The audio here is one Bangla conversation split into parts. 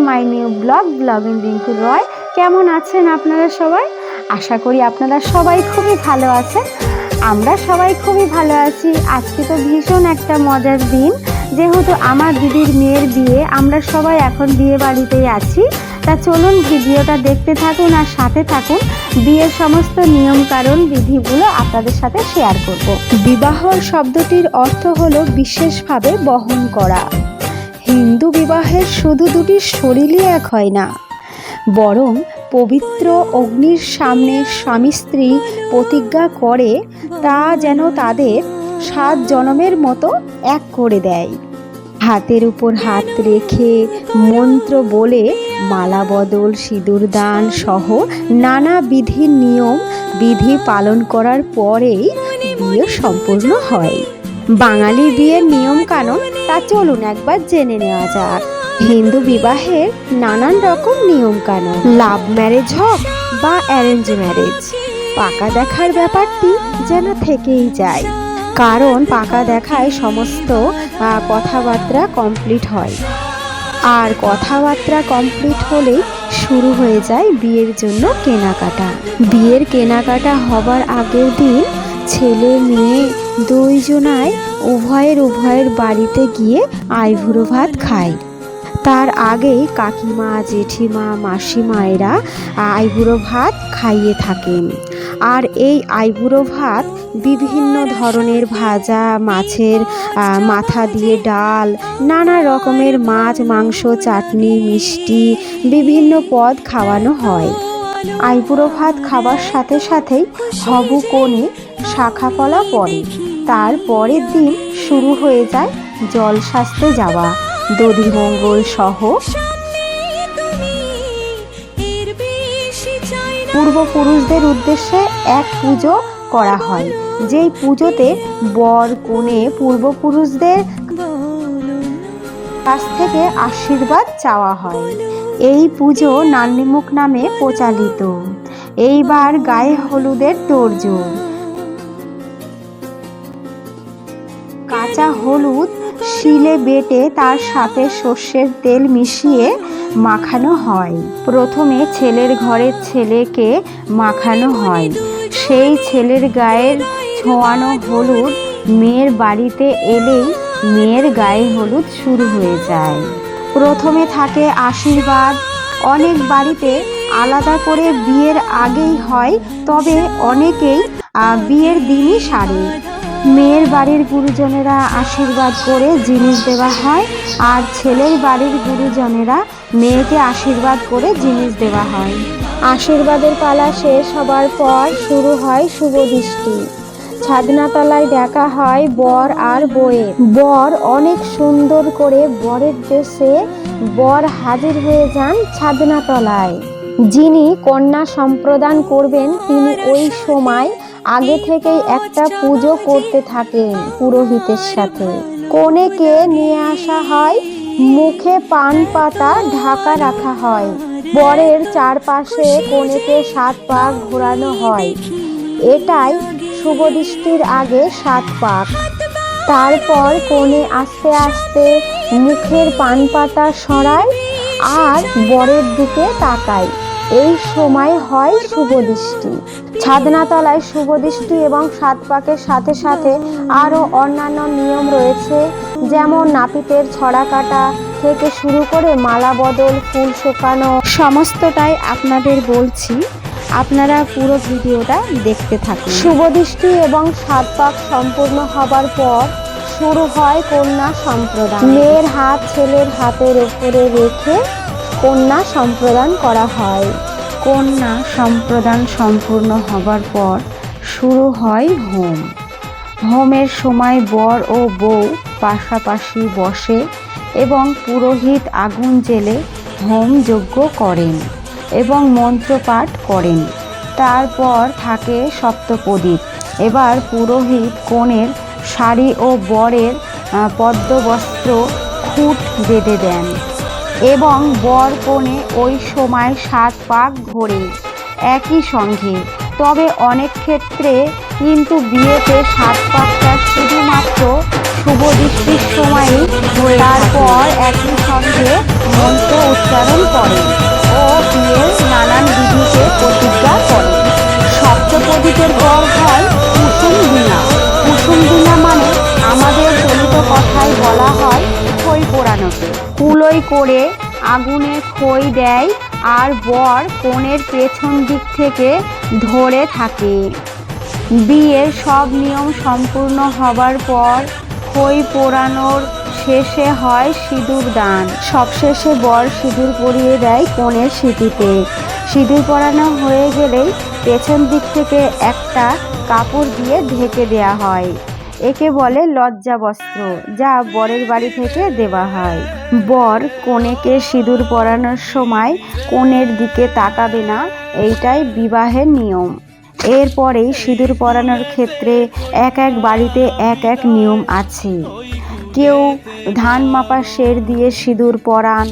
মাই নিউ ব্লগিং রিঙ্কু রয়। কেমন আছেন আপনারা সবাই? আশা করি আপনারা সবাই খুবই ভালো আছেন। আমরা সবাই খুবই ভালো আছি। আজকে তো ভীষণ একটা মজার দিন, যেহেতু আমার দিদির মেয়ের বিয়ে। আমরা সবাই এখন বিয়ে বাড়িতেই আছি। তা চলুন ভিডিওটা দেখতে থাকুন আর সাথে থাকুন। বিয়ের সমস্ত নিয়ম কানুন বিধিগুলো আপনাদের সাথে শেয়ার করব। বিবাহ শব্দটির অর্থ হলো বিশেষভাবে বহন করা। হিন্দু বিবাহের শুধু দুটি শরীরই এক হয় না, বরং পবিত্র অগ্নির সামনে স্বামী স্ত্রী প্রতিজ্ঞা করে তা যেন তাদের 7 জনমের মতো এক করে দেয়। হাতের উপর হাত রেখে মন্ত্র বলে মালা বদল, সিঁদুর দান সহ নানা বিধি পালন করার পরেই বিয়ে সম্পূর্ণ হয়। বাঙালি বিয়ের নিয়ম কানুন তা চলুন একবার জেনে নেওয়া যাক। হিন্দু বিবাহের নানান রকম নিয়ম কানুন, লাভ ম্যারেজ হোক বা অ্যারেঞ্জ ম্যারেজ, পাকা দেখার ব্যাপারটি যেন থেকেই যায়, কারণ পাকা দেখায় সমস্ত কথাবার্তা কমপ্লিট হয়। আর কথাবার্তা কমপ্লিট হলেই শুরু হয়ে যায় বিয়ের জন্য কেনাকাটা। বিয়ের কেনাকাটা হবার আগের দিন ছেলে মেয়ে দুইজনায় উভয়ের বাড়িতে গিয়ে আইবুড়ো ভাত খায়। তার আগেই কাকিমা, জেঠিমা, মাসিমায়েরা আইবুড়ো ভাত খাইয়ে থাকেন। আর এই আইবুড়ো ভাত বিভিন্ন ধরনের ভাজা, মাছের মাথা দিয়ে ডাল, নানা রকমের মাছ, মাংস, চাটনি, মিষ্টি, বিভিন্ন পদ খাওয়ানো হয়। আইবুড়ো ভাত খাবার সাথে সাথেই হবু কনে শাখা পলা পড়ে। তার পরের দিন শুরু হয়ে যায় জলশাস্তে যাওয়া, দধিমঙ্গল সহ পূর্বপুরুষদের উদ্দেশ্যে এক পুজো করা হয়, যেই পুজোতে বর কনে পূর্বপুরুষদের কাছ থেকে আশীর্বাদ চাওয়া হয়। এই পুজো নান্নিমুখ নামে প্রচলিত। এইবার গায়ে হলুদের তোড়জোড়। কাঁচা হলুদ শিলে বেটে তার সাথে সর্ষের তেল মিশিয়ে মাখানো হয়। প্রথমে ছেলের ঘরের ছেলেকে মাখানো হয়। সেই ছেলের গায়ের ছোঁয়ানো হলুদ মেয়ের বাড়িতে এলেই মেয়ের গায়ে হলুদ শুরু হয়ে যায়। প্রথমে থাকে আশীর্বাদ। অনেক বাড়িতে আলাদা করে বিয়ের আগেই হয়, তবে অনেকেই বিয়ের দিনই সারে। মেয়ের বাড়ির গুরুজনেরা আশীর্বাদ করে জিনিস দেওয়া হয়, আর ছেলের বাড়ির গুরুজনেরা মেয়েকে আশীর্বাদ করে জিনিস দেওয়া হয়। আশীর্বাদের পালা শেষ হবার পর শুরু হয় শুভদৃষ্টি। ছাদনাতলায় দেখা হয় বর আর বউয়ের। বর অনেক সুন্দর করে বরের দেশে বর হাজির হয়ে যান ছাদনাতলায়। যিনি কন্যা সম্প্রদান করবেন তিনি ওই সময় আগে থেকেই একটা পুজো করতে থাকেন পুরোহিতের সাথে। কনেকে নিয়ে আসা হয়, মুখে পান পাতা ঢাকা রাখা হয়। বরের চারপাশে কনেকে 7 পাক ঘোরানো হয়। এটাই শুভদৃষ্টির আগে 7 পাক। তারপর কনে আস্তে আস্তে মুখের পান পাতা সরায় আর বরের দিকে তাকায়। এই সময় হয় শুভদৃষ্টি। ছাদনাতলায় শুভদৃষ্টি এবং 7 পাকের সাথে সাথে আরও অন্যান্য নিয়ম রয়েছে, যেমন নাপিতের ছড়া কাটা থেকে শুরু করে মালা বদল, ফুল শুকানো, সমস্তটাই আপনাদের বলছি। আপনারা পুরো ভিডিওটা দেখতে থাকুন। শুভদৃষ্টি এবং 7 পাক সম্পূর্ণ হবার পর শুরু হয় কন্যা সম্প্রদান। মেয়ের হাত ছেলের হাতের উপরে রেখে কন্যা সম্প্রদান করা হয়। কন্যা সম্প্রদান সম্পূর্ণ হবার পর শুরু হয় হোম। হোমের সময় বর ও বউ পাশাপাশি বসে এবং পুরোহিত আগুন জ্বেলে হোম যজ্ঞ করেন এবং মন্ত্রপাঠ করেন। তারপর থাকে সপ্তপ্রদীপ। এবার পুরোহিত কনের শাড়ি ও বরের পদ্মবস্ত্র খুঁট বেঁধে দেন এবং বর কনে ওই সময় 7 পাক ঘোরে একই সঙ্গে। তবে অনেক ক্ষেত্রে কিন্তু বিয়েতে 7 পাকটা শুধুমাত্র শুভদৃষ্টির সময়ই, তারপর একই সঙ্গে মন্ত্র উচ্চারণ করেন ও বিয়ের নানান বিধিতে প্রতিজ্ঞা করেন। সপ্তপদীতের পর হয় কুসুম দিনা। কুসুম দিনা মানে আমাদের চলিত কথায় বলা হয় খই পোড়ানোকে। কুলোই করে আগুনে খই দেয় আর বর কনের পেছন দিক থেকে ধরে থাকে। বিয়ের সব নিয়ম সম্পূর্ণ হবার পর খই পোড়ানোর শেষে হয় সিঁদুর দান। সবশেষে বর সিঁদুর পরিয়ে দেয় কনের সিঁথিতে। সিঁদুর পরানো হয়ে গেলেই পেছন দিক থেকে একটা কাপড় দিয়ে ঢেকে দেয়া হয়। একে বলে লজ্জা বস্ত্র, যা বরের বাড়ি থেকে দেওয়া হয়। বর কনেকে সিঁদুর পরানোর সময় কনের দিকে তাকাবে না, এইটাই বিবাহের নিয়ম। এরপরেই সিঁদুর পরানোর ক্ষেত্রে এক এক বাড়িতে এক এক নিয়ম আছে। কেউ ধান মাপা সের দিয়ে সিঁদুর পরান,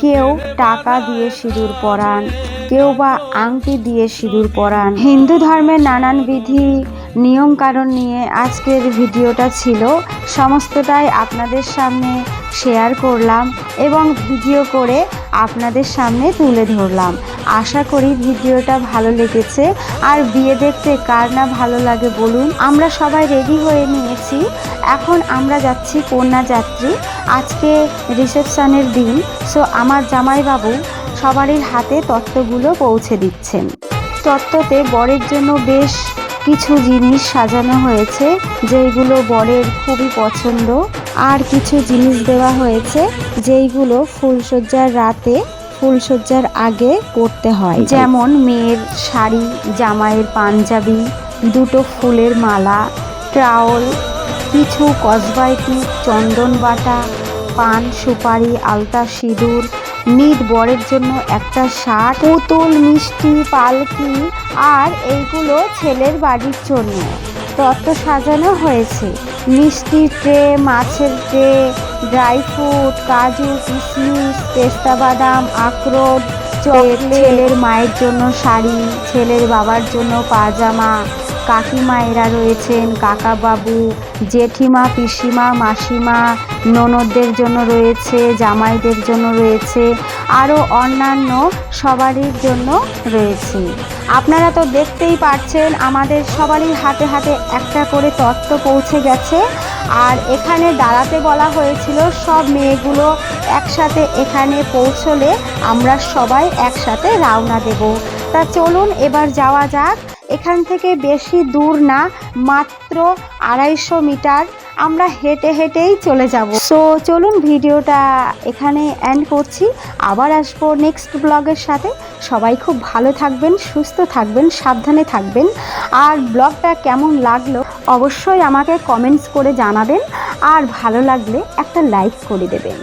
কেউ টাকা দিয়ে সিঁদুর পরান, কেউ বা আংটি দিয়ে সিঁদুর পরান। হিন্দু ধর্মের নানান বিধি নিয়ম কানুন নিয়ে আজকের ভিডিওটা ছিল। সমস্তটাই আপনাদের সামনে শেয়ার করলাম এবং ভিডিও করে আপনাদের সামনে তুলে ধরলাম। আশা করি ভিডিওটা ভালো লেগেছে। আর বিয়ে দেখতে কার না ভালো লাগে বলুন। আমরা সবাই রেডি হয়ে নিয়েছি, এখন আমরা যাচ্ছি কন্যাযাত্রী। আজকে রিসেপশনের দিন, সো আমার জামাইবাবু সবারই হাতে তত্ত্বগুলো পৌঁছে দিচ্ছেন। তত্ত্বতে বরের জন্য বেশ কিছু জিনিস সাজানো হয়েছে, যেইগুলো বরের খুবই পছন্দ। আর কিছু জিনিস দেওয়া হয়েছে যেইগুলো ফুলসজ্জার রাতে ফুলসজ্জার আগে পরতে হয়, যেমন মেয়ের শাড়ি, জামাইয়ের পাঞ্জাবি, দুটো ফুলের মালা, ট্রাউল, কিছু কসবাইটিক, চন্দন বাটা, পান সুপারি, আলতা সিঁদুর, নিট বরের জন্য একটা শার্ট, পুতুল, মিষ্টি, পালকি, আর এইগুলো ছেলের বাড়ির জন্য। তত্ত্ব সাজানো হয়েছে মিষ্টি ট্রে, মাছের ট্রে, ড্রাই ফ্রুট, কাজু, কিশমিশ, পেস্তা বাদাম, আখরোট, চকলেট, ছেলের মায়ের জন্য শাড়ি, ছেলের বাবার জন্য পাজামা, কাকিমায়েরা রয়েছেন, কাকা বাবু, জেঠিমা, পিসিমা, মাসিমা, ননদদের জন্য রয়েছে, জামাইদের জন্য রয়েছে, আরও অন্যান্য সবারই জন্য রয়েছে। আপনারা তো দেখতেই পাচ্ছেন আমাদের সবারই হাতে হাতে একটা করে তত্ত্ব পৌঁছে গেছে। আর এখানে দাঁড়াতে বলা হয়েছিল, সব মেয়েগুলো একসাথে এখানে পৌঁছলে আমরা সবাই একসাথে রওনা দেব। তা চলুন এবার যাওয়া যাক। এখান থেকে বেশি দূর না, মাত্র 250 মিটার। আমরা হেঁটে হেঁটেই চলে যাব। সো চলুন ভিডিওটা এখানে এন্ড করছি। আবার আসবো নেক্সট ব্লগের সাথে। সবাই খুব ভালো থাকবেন, সুস্থ থাকবেন, সাবধানে থাকবেন। আর ব্লগটা কেমন লাগলো অবশ্যই আমাকে কমেন্টস করে জানাবেন। আর ভালো লাগলে একটা লাইক করে দেবেন।